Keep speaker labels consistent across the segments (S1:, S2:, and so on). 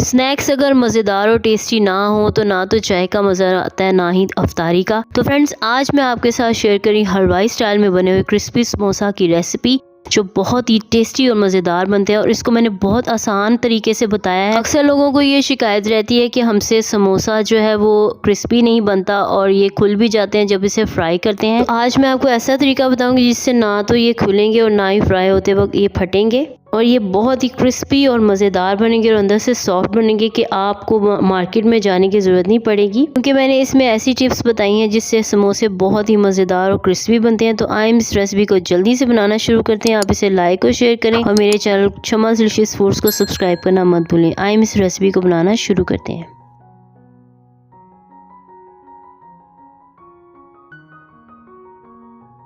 S1: Snacks अगर मज़ेदार और टेस्टी ना हो तो ना तो चाय का मज़ा आता है ना ही अफ्तारी का। तो फ्रेंड्स, आज मैं आपके साथ शेयर करी हलवाई स्टाइल में बने हुए क्रिस्पी समोसा की रेसिपी, जो बहुत ही टेस्टी और मज़ेदार बनते हैं। और इसको मैंने बहुत आसान तरीके से बताया है। अक्सर लोगों को ये शिकायत रहती है कि हमसे समोसा जो है वो क्रिस्पी नहीं बनता और ये खुल भी जाते हैं जब इसे फ्राई करते हैं। तो आज मैं आपको ऐसा तरीका बताऊंगी जिससे ना तो ये खुलेंगे और ना ही फ्राई होते वक्त ये फटेंगे, और ये बहुत ही क्रिस्पी और मज़ेदार बनेंगे और अंदर से सॉफ्ट बनेंगे कि आपको मार्केट में जाने की ज़रूरत नहीं पड़ेगी, क्योंकि मैंने इसमें ऐसी टिप्स बताई हैं जिससे समोसे बहुत ही मज़ेदार और क्रिस्पी बनते हैं। तो आइए इस रेसिपी को जल्दी से बनाना शुरू करते हैं। आप इसे लाइक और शेयर करें और मेरे चैनल शमास डिलीशियस फूड्स को सब्सक्राइब करना मत भूलें। आइए इस रेसिपी को बनाना शुरू करते हैं।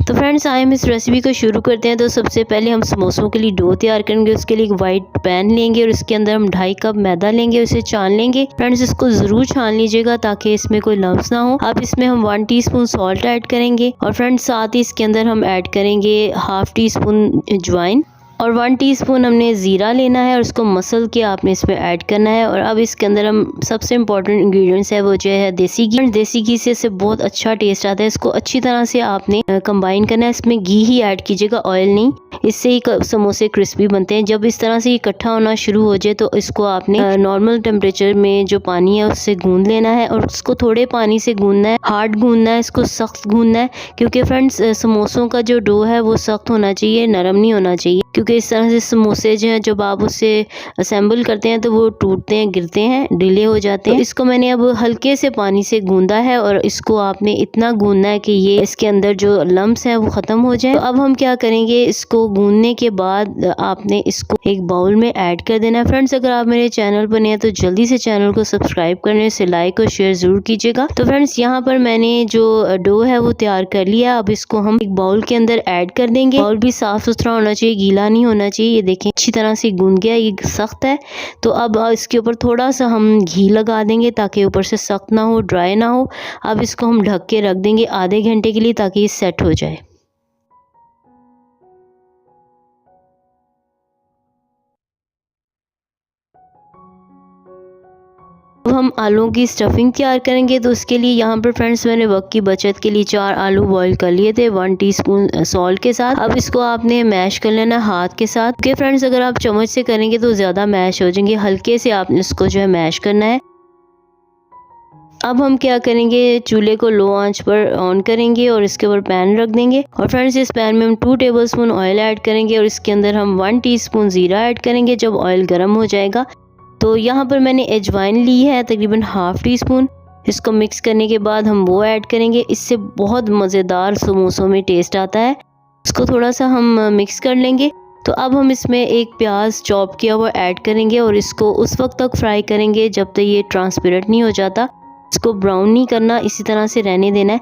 S1: तो फ्रेंड्स, आइए हम इस रेसिपी को शुरू करते हैं। तो सबसे पहले हम समोसों के लिए डो तैयार करेंगे। उसके लिए एक वाइट पैन लेंगे और इसके अंदर हम 2.5 कप मैदा लेंगे, उसे छान लेंगे। फ्रेंड्स, इसको ज़रूर छान लीजिएगा ताकि इसमें कोई लम्स ना हो। अब इसमें हम 1 टीस्पून सॉल्ट ऐड करेंगे और फ्रेंड्स साथ ही इसके अंदर हम ऐड करेंगे 1/2 टीस्पून अजवाइन और 1 टीस्पून हमने ज़ीरा लेना है और उसको मसल के आपने इसमें ऐड करना है। और अब इसके अंदर हम सबसे इम्पॉर्टेंट इंग्रेडिएंट्स है वो जो है देसी घी। देसी घी से इससे बहुत अच्छा टेस्ट आता है। इसको अच्छी तरह से आपने कंबाइन करना है। इसमें घी ही ऐड कीजिएगा, ऑयल नहीं। इससे ही समोसे क्रिस्पी बनते हैं। जब इस तरह से इकट्ठा होना शुरू हो जाए तो इसको आपने नॉर्मल टेम्परेचर में जो पानी है उससे गूंद लेना है और उसको थोड़े पानी से गूंदना है, हार्ड गूंदना है, इसको सख्त गूंदना है। क्योंकि फ्रेंड्स, समोसों का जो डो है वो सख्त होना चाहिए, नरम नहीं होना चाहिए। क्योंकि इस तरह से समोसे जो हैं जब आप उसे असेंबल करते हैं तो वो टूटते हैं, गिरते हैं, डिले हो जाते हैं। तो इसको मैंने अब हल्के से पानी से गूंदा है और इसको आपने इतना गूंदना है कि ये इसके अंदर जो लम्स हैं वो ख़त्म हो जाए। तो अब हम क्या करेंगे, इसको गूंदने के बाद आपने इसको एक बाउल में ऐड कर देना है। फ्रेंड्स, अगर आप मेरे चैनल पर नए हैं तो जल्दी से चैनल को सब्सक्राइब करने से लाइक और शेयर ज़रूर कीजिएगा। तो फ्रेंड्स, यहाँ पर मैंने जो डो है वो तैयार कर लिया। अब इसको हम एक बाउल के अंदर ऐड कर देंगे। बाउल भी साफ़ सुथरा होना चाहिए, गीला नहीं होना चाहिए। ये देखें अच्छी तरह से गूंद गया, ये सख्त है। तो अब इसके ऊपर थोड़ा सा हम घी लगा देंगे ताकि ऊपर से सख्त ना हो, ड्राई ना हो। अब इसको हम ढक के रख देंगे आधे घंटे के लिए ताकि ये सेट हो जाए। अब हम आलूओं की स्टफिंग तैयार करेंगे। तो उसके लिए यहाँ पर फ्रेंड्स मैंने वक्त की बचत के लिए 4 आलू बॉईल कर लिए थे 1 टीस्पून सॉल्ट के साथ। अब इसको आपने मैश कर लेना हाथ के साथ। ओके फ्रेंड्स, अगर आप चम्मच से करेंगे तो ज़्यादा मैश हो जाएंगे, हल्के से आपने इसको जो है मैश करना है। अब हम क्या करेंगे, चूल्हे को लो आंच पर ऑन करेंगे और इसके ऊपर पैन रख देंगे। और फ्रेंड्स, इस पैन में हम 2 टेबलस्पून ऑयल ऐड करेंगे और इसके अंदर हम 1 टीस्पून ज़ीरा ऐड करेंगे। जब ऑयल गर्म हो जाएगा तो यहाँ पर मैंने अजवाइन ली है तकरीबन 1/2 टीस्पून। इसको मिक्स करने के बाद हम वो ऐड करेंगे। इससे बहुत मज़ेदार समोसों में टेस्ट आता है। इसको थोड़ा सा हम मिक्स कर लेंगे। तो अब हम इसमें एक प्याज चॉप किया हुआ ऐड करेंगे और इसको उस वक्त तक फ्राई करेंगे जब तक ये ट्रांसपेरेंट नहीं हो जाता। इसको ब्राउन नहीं करना, इसी तरह से रहने देना है।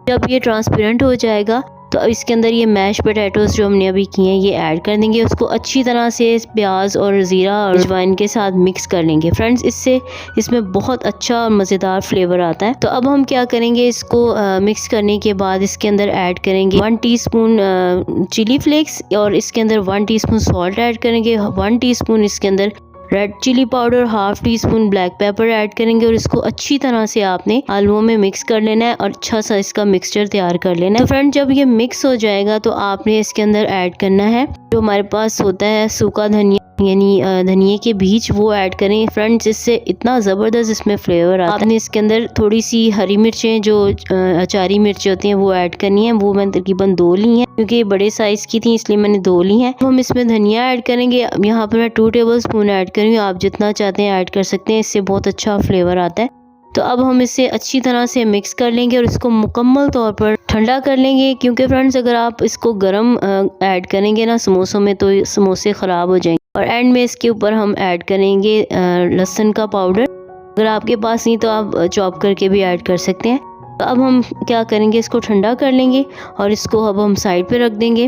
S1: जब ये ट्रांसपेरेंट हो जाएगा तो इसके अंदर ये मैश पोटैटोज़ जो हमने अभी किए हैं ये ऐड कर देंगे। उसको अच्छी तरह से प्याज और ज़ीरा और अजवाइन के साथ मिक्स कर लेंगे। फ्रेंड्स, इससे इसमें बहुत अच्छा और मज़ेदार फ्लेवर आता है। तो अब हम क्या करेंगे, इसको मिक्स करने के बाद इसके अंदर ऐड करेंगे 1 टीस्पून चिली फ्लेक्स और इसके अंदर 1 टीस्पून सॉल्ट ऐड करेंगे, 1 टीस्पून इसके अंदर red chilli powder, 1/2 teaspoon black pepper add करेंगे। और इसको अच्छी तरह से आपने आलूओं में मिक्स कर लेना है और अच्छा सा इसका मिक्सचर तैयार कर लेना है। तो फ्रेंड, जब ये मिक्स हो जाएगा तो आपने इसके अंदर ऐड करना है जो हमारे पास होता है सूखा धनिया, यानी धनिए के बीज, वो ऐड करें। फ्रेंड्स, इससे इतना ज़बरदस्त इसमें फ्लेवर आता है। आपने इसके अंदर थोड़ी सी हरी मिर्चें जो अचारी मिर्च होती हैं वो ऐड करनी है। वो मैंने तकरीबन 2 ली हैं क्योंकि बड़े साइज़ की थी इसलिए मैंने 2 ली हैं। हम इसमें धनिया ऐड करेंगे। अब यहाँ पर मैं 2 टेबलस्पून ऐड करूँगी, आप जितना चाहते हैं ऐड कर सकते हैं, इससे बहुत अच्छा फ्लेवर आता है। तो अब हम इसे अच्छी तरह से मिक्स कर लेंगे और इसको मुकम्मल तौर पर ठंडा कर लेंगे। क्योंकि फ्रेंड्स, अगर आप इसको गर्म ऐड करेंगे ना समोसों में तो समोसे ख़राब हो जाएंगे। और एंड में इसके ऊपर हम ऐड करेंगे लहसुन का पाउडर। अगर आपके पास नहीं तो आप चॉप करके भी ऐड कर सकते हैं। तो अब हम क्या करेंगे, इसको ठंडा कर लेंगे और इसको अब हम साइड पे रख देंगे।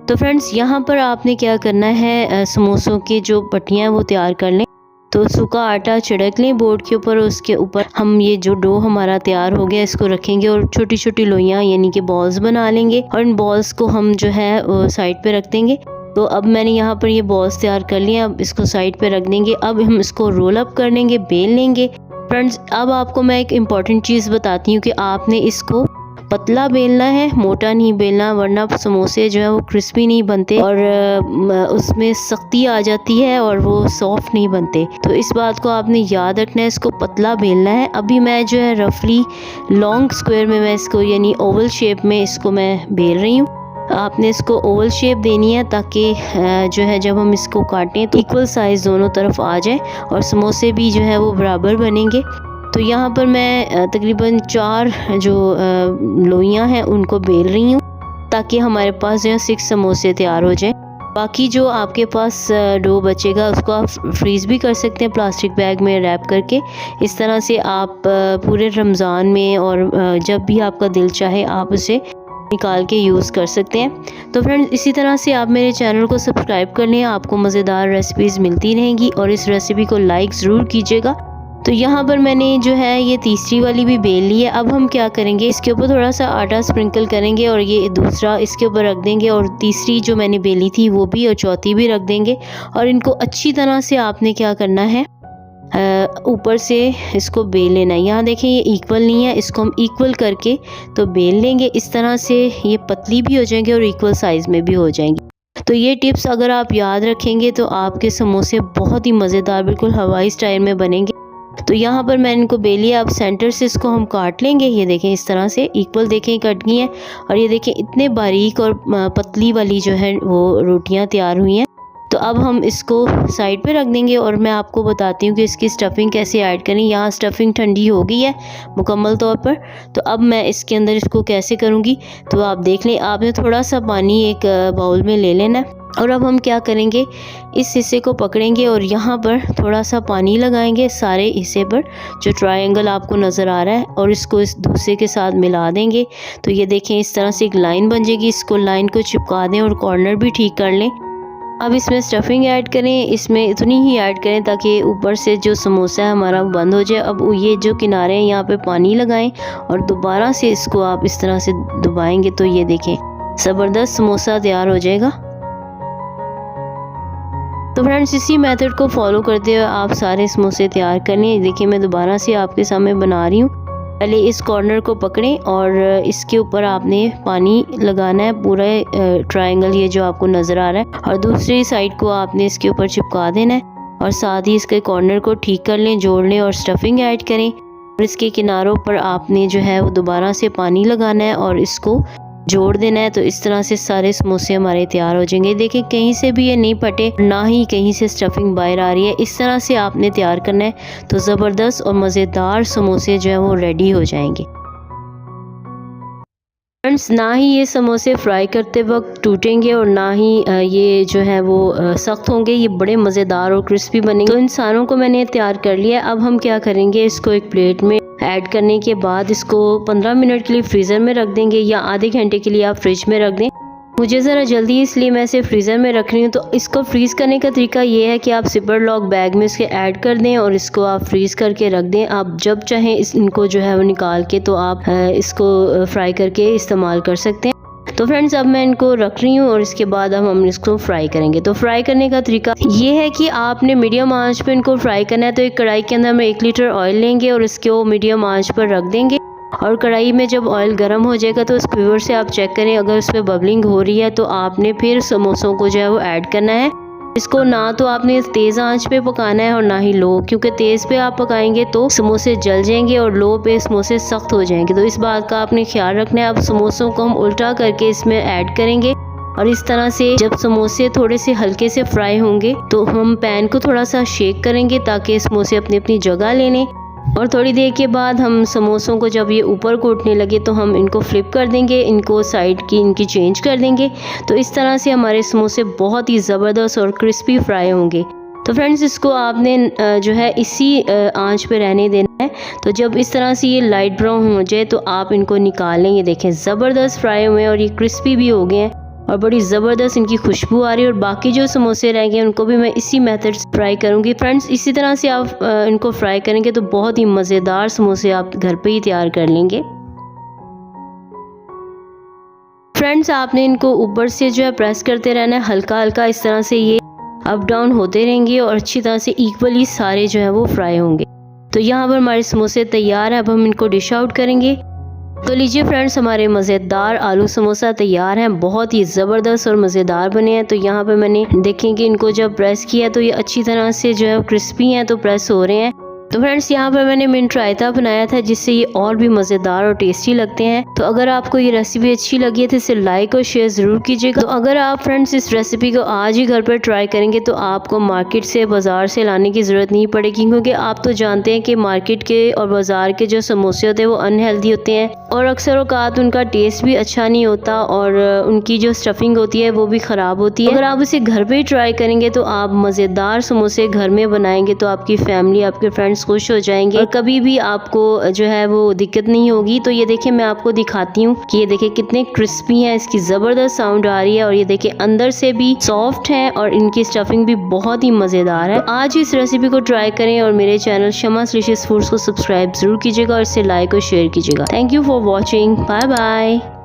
S1: तो फ्रेंड्स, यहाँ पर आपने क्या करना है, समोसों की जो पट्टियाँ हैं वो तैयार कर लें। तो सूखा आटा छिड़क लें बोर्ड के ऊपर। उसके ऊपर हम ये जो डो हमारा तैयार हो गया इसको रखेंगे और छोटी छोटी लोइयाँ यानी कि बॉल्स बना लेंगे और इन बॉल्स को हम जो है साइड पे रख देंगे। तो अब मैंने यहाँ पर ये बॉल्स तैयार कर लिए। अब इसको साइड पे रख देंगे। अब हम इसको रोल अप कर लेंगे, बेल लेंगे। फ्रेंड्स, अब आपको मैं एक इम्पॉर्टेंट चीज़ बताती हूँ कि आपने इसको पतला बेलना है, मोटा नहीं बेलना, वरना समोसे जो है वो क्रिस्पी नहीं बनते और उसमें सख्ती आ जाती है और वो सॉफ्ट नहीं बनते। तो इस बात को आपने याद रखना है, इसको पतला बेलना है। अभी मैं जो है रफली लॉन्ग स्क्वायर में मैं इसको यानी ओवल शेप में इसको मैं बेल रही हूँ। आपने इसको ओवल शेप देनी है ताकि जो है जब हम इसको काटें तो इक्वल साइज़ दोनों तरफ आ जाए और समोसे भी जो है वो बराबर बनेंगे। तो यहाँ पर मैं तकरीबन 4 जो लोइयाँ हैं उनको बेल रही हूँ ताकि हमारे पास जो है 6 समोसे तैयार हो जाएं। बाकी जो आपके पास डो बचेगा उसको आप फ्रीज़ भी कर सकते हैं प्लास्टिक बैग में रैप करके। इस तरह से आप पूरे रमज़ान में और जब भी आपका दिल चाहे आप उसे निकाल के यूज़ कर सकते हैं। तो फ्रेंड्स, इसी तरह से आप मेरे चैनल को सब्सक्राइब कर लें, आपको मज़ेदार रेसिपीज़ मिलती रहेंगी और इस रेसिपी को लाइक ज़रूर कीजिएगा। तो यहाँ पर मैंने जो है ये तीसरी वाली भी बेल ली है। अब हम क्या करेंगे, इसके ऊपर थोड़ा सा आटा स्प्रिंकल करेंगे और ये दूसरा इसके ऊपर रख देंगे और तीसरी जो मैंने बेली थी वो भी और चौथी भी रख देंगे और इनको अच्छी तरह से आपने क्या करना है, ऊपर से इसको बेल लेना है। यहाँ देखें ये इक्वल नहीं है, इसको हम इक्वल करके तो बेल लेंगे। इस तरह से ये पतली भी हो जाएंगे और इक्वल साइज़ में भी हो जाएंगी। तो ये टिप्स अगर आप याद रखेंगे तो आपके समोसे बहुत ही मज़ेदार बिल्कुल हवाई स्टाइल में बनेंगे। तो यहाँ पर मैंने इनको बेल लिया। अब सेंटर से इसको हम काट लेंगे। ये देखें इस तरह से इक्वल देखें कट गई हैं और ये देखें इतने बारीक और पतली वाली जो है वो रोटियाँ तैयार हुई हैं। तो अब हम इसको साइड पे रख देंगे और मैं आपको बताती हूँ कि इसकी स्टफिंग कैसे ऐड करें। यहाँ स्टफिंग ठंडी हो गई है मुकम्मल तौर पर। तो अब मैं इसके अंदर इसको कैसे करूँगी तो आप देख लें। आपने थोड़ा सा पानी एक बाउल में ले लेना है और अब हम क्या करेंगे, इस हिस्से को पकड़ेंगे और यहाँ पर थोड़ा सा पानी लगाएंगे सारे हिस्से पर जो ट्रायंगल आपको नज़र आ रहा है और इसको इस दूसरे के साथ मिला देंगे। तो ये देखें इस तरह से एक लाइन बन जाएगी। इसको लाइन को चिपका दें और कॉर्नर भी ठीक कर लें। अब इसमें स्टफिंग ऐड करें, इसमें इतनी ही ऐड करें ताकि ऊपर से जो समोसा है हमारा वो बंद हो जाए। अब ये जो किनारे हैं यहाँ पे पानी लगाएं और दोबारा से इसको आप इस तरह से दबाएंगे तो ये देखें ज़बरदस्त समोसा तैयार हो जाएगा। तो फ्रेंड्स, इसी मेथड को फॉलो करते हुए आप सारे समोसे तैयार कर लें। देखिए मैं दोबारा से आपके सामने बना रही हूँ। पहले इस कॉर्नर को पकड़ें और इसके ऊपर आपने पानी लगाना है पूरा ट्रायंगल ये जो आपको नज़र आ रहा है और दूसरी साइड को आपने इसके ऊपर चिपका देना है और साथ ही इसके कॉर्नर को ठीक कर लें, जोड़ लें और स्टफिंग ऐड करें और इसके किनारों पर आपने जो है वो दोबारा से पानी लगाना है और इसको जोड़ देना है। तो इस तरह से सारे समोसे हमारे तैयार हो जाएंगे। देखिए कहीं से भी ये नहीं फटे, ना ही कहीं से स्टफिंग बाहर आ रही है। इस तरह से आपने तैयार करना है तो ज़बरदस्त और मज़ेदार समोसे जो है वो रेडी हो जाएंगे। फ्रेंड्स, ना ही ये समोसे फ्राई करते वक्त टूटेंगे और ना ही ये जो है वो सख्त होंगे। ये बड़े मज़ेदार और क्रिस्पी बनेंगे। तो इन सारों को मैंने तैयार कर लिया। अब हम क्या करेंगे, इसको एक प्लेट में ऐड करने के बाद इसको 15 मिनट के लिए फ्रीज़र में रख देंगे या आधे घंटे के लिए आप फ्रिज में रख दें। मुझे ज़रा जल्दी इसलिए मैं इसे फ्रीज़र में रख रही हूँ। तो इसको फ्रीज़ करने का तरीका ये है कि आप जिपर लॉक बैग में इसके ऐड कर दें और इसको आप फ्रीज़ करके रख दें। आप जब चाहें इनको जो है वो निकाल के तो आप इसको फ्राई करके इस्तेमाल कर सकते हैं। तो फ्रेंड्स, अब मैं इनको रख रही हूँ और इसके बाद अब हम इसको फ्राई करेंगे। तो फ्राई करने का तरीका ये है कि आपने मीडियम आंच पे इनको फ्राई करना है। तो एक कढ़ाई के अंदर हम 1 लीटर ऑयल लेंगे और इसको मीडियम आंच पर रख देंगे और कढ़ाई में जब ऑयल गर्म हो जाएगा तो स्क्वीवर से आप चेक करें, अगर उस पर बबलिंग हो रही है तो आपने फिर समोसों को जो है वो ऐड करना है। इसको ना तो आपने तेज़ आंच पे पकाना है और ना ही लो, क्योंकि तेज़ पे आप पकाएंगे तो समोसे जल जाएंगे और लो पे समोसे सख्त हो जाएंगे। तो इस बात का आपने ख्याल रखना है। अब समोसों को हम उल्टा करके इसमें ऐड करेंगे और इस तरह से जब समोसे थोड़े से हल्के से फ्राई होंगे तो हम पैन को थोड़ा सा शेक करेंगे ताकि समोसे अपनी अपनी जगह ले लें। और थोड़ी देर के बाद हम समोसों को जब ये ऊपर को उठने लगे तो हम इनको फ्लिप कर देंगे, इनको साइड की इनकी चेंज कर देंगे। तो इस तरह से हमारे समोसे बहुत ही ज़बरदस्त और क्रिस्पी फ्राई होंगे। तो फ्रेंड्स, इसको आपने जो है इसी आंच पे रहने देना है। तो जब इस तरह से ये लाइट ब्राउन हो जाए तो आप इनको निकाल लें। ये देखें ज़बरदस्त फ्राई हुए हैं और ये क्रिस्पी भी हो गए हैं और बड़ी ज़बरदस्त इनकी खुशबू आ रही है। और बाकी जो समोसे रह गए उनको भी मैं इसी मेथड से फ्राई करूँगी। फ्रेंड्स, इसी तरह से आप इनको फ्राई करेंगे तो बहुत ही मज़ेदार समोसे आप घर पे ही तैयार कर लेंगे। फ्रेंड्स, फ्रेंड्स आपने इनको ऊपर से जो है प्रेस करते रहना है, हल्का हल्का इस तरह से ये अप डाउन होते रहेंगे और अच्छी तरह से इक्वली सारे जो है वो फ्राई होंगे। तो यहाँ पर हमारे समोसे तैयार है। अब हम इनको डिश आउट करेंगे। तो लीजिए फ्रेंड्स, हमारे मज़ेदार आलू समोसा तैयार हैं। बहुत ही ज़बरदस्त और मज़ेदार बने हैं। तो यहाँ पे मैंने देखें कि इनको जब प्रेस किया तो ये अच्छी तरह से जो है क्रिस्पी हैं, तो प्रेस हो रहे हैं। तो फ्रेंड्स यहाँ पर मैंने मिंट रायता बनाया था जिससे ये और भी मज़ेदार और टेस्टी लगते हैं। तो अगर आपको ये रेसिपी अच्छी लगी है तो इसे लाइक और शेयर ज़रूर कीजिएगा। तो अगर आप फ्रेंड्स इस रेसिपी को आज ही घर पर ट्राई करेंगे तो आपको मार्केट से बाज़ार से लाने की ज़रूरत नहीं पड़ेगी, क्योंकि आप तो जानते हैं कि मार्केट के और बाज़ार के जो समोसे होते हैं वो अनहेल्दी होते हैं और अक्सर औकात उनका टेस्ट भी अच्छा नहीं होता और उनकी जो स्टफिंग होती है वो भी ख़राब होती है। अगर आप इसे घर पर ही ट्राई करेंगे तो आप मज़ेदार समोसे घर में बनाएंगे तो आपकी फैमिली, आपके फ्रेंड्स खुश हो जाएंगे और कभी भी आपको जो है वो दिक्कत नहीं होगी। तो ये देखिए मैं आपको दिखाती हूँ कि ये देखिए कितने क्रिस्पी हैं, इसकी ज़बरदस्त साउंड आ रही है और ये देखिए अंदर से भी सॉफ्ट है और इनकी स्टफिंग भी बहुत ही मज़ेदार है। तो आज इस रेसिपी को ट्राई करें और मेरे चैनल शमास डिलीशियस फूड्स को सब्सक्राइब जरूर कीजिएगा और इसे लाइक और शेयर कीजिएगा। Thank you for watching. Bye bye.